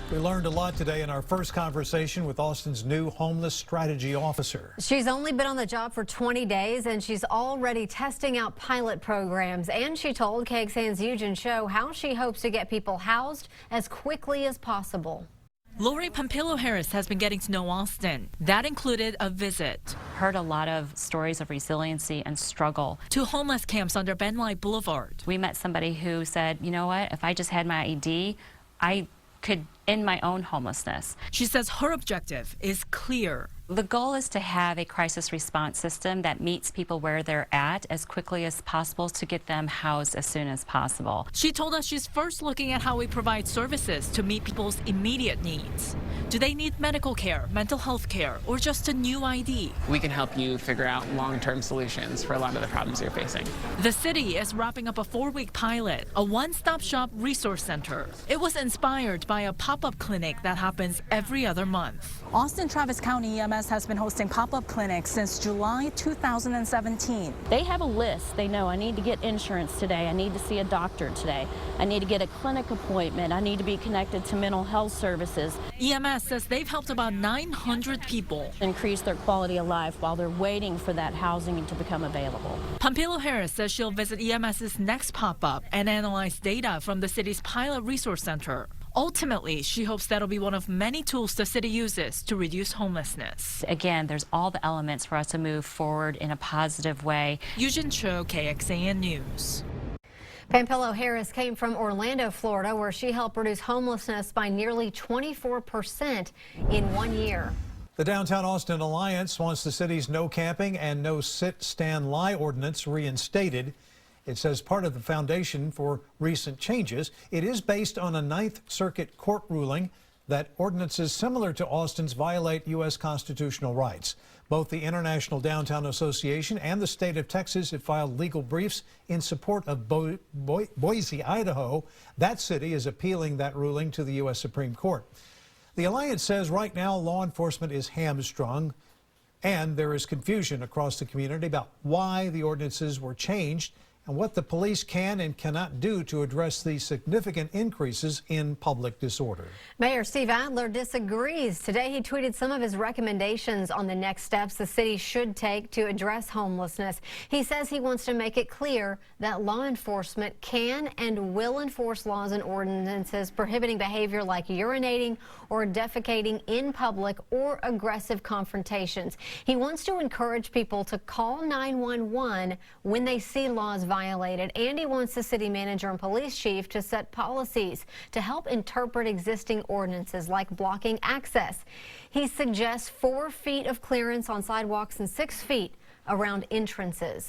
We learned a lot today in our first conversation with Austin's new homeless strategy officer. She's only been on the job for 20 days and she's already testing out pilot programs. And she told KXAN's Yoojin show how she hopes to get people housed as quickly as possible. Lori Pompilo-Harris has been getting to know Austin. That included a visit. Heard a lot of stories of resiliency and struggle. To homeless camps under Ben Light Boulevard. We met somebody who said, you know what, if I just had my ID, I could end my own homelessness. She says her objective is clear. The goal is to have a crisis response system that meets people where they're at as quickly as possible to get them housed as soon as possible. She told us she's first looking at how we provide services to meet people's immediate needs. Do they need medical care, mental health care, or just a new ID? We can help you figure out long-term solutions for a lot of the problems you're facing. The city is wrapping up a 4-week pilot, a one-stop shop resource center. It was inspired by a pop-up clinic that happens every other month. Austin Travis County EMS has been hosting pop-up clinics since July 2017. They have a list. They know I need to get insurance today. I need to see a doctor today. I need to get a clinic appointment. I need to be connected to mental health services. EMS says they've helped about 900 people Increase their quality of life while they're waiting for that housing to become available. Pompilo-Harris says she'll visit EMS's next pop-up and analyze data from the city's pilot resource center. Ultimately, she hopes that'll be one of many tools the city uses to reduce homelessness. Again, there's all the elements for us to move forward in a positive way. Yoojin Cho, KXAN News. Pompilo-Harris came from Orlando, Florida, where she helped reduce homelessness by nearly 24% in 1 year. The Downtown Austin Alliance wants the city's no camping and no sit, stand, lie ordinance reinstated. It says part of the foundation for recent changes. It is based on a Ninth Circuit court ruling that ordinances similar to Austin's violate U.S. constitutional rights. Both the International Downtown Association and the state of Texas have filed legal briefs in support of Boise, Idaho. That city is appealing that ruling to the U.S. Supreme Court. The Alliance says right now law enforcement is hamstrung and there is confusion across the community about why the ordinances were changed and what the police can and cannot do to address the significant increases in public disorder. Mayor Steve Adler disagrees. Today he tweeted some of his recommendations on the next steps the city should take to address homelessness. He says he wants to make it clear that law enforcement can and will enforce laws and ordinances prohibiting behavior like urinating or defecating in public or aggressive confrontations. He wants to encourage people to call 911 when they see laws violated, and he wants the city manager and police chief to set policies to help interpret existing ordinances like blocking access. He suggests 4 feet of clearance on sidewalks and 6 feet around entrances.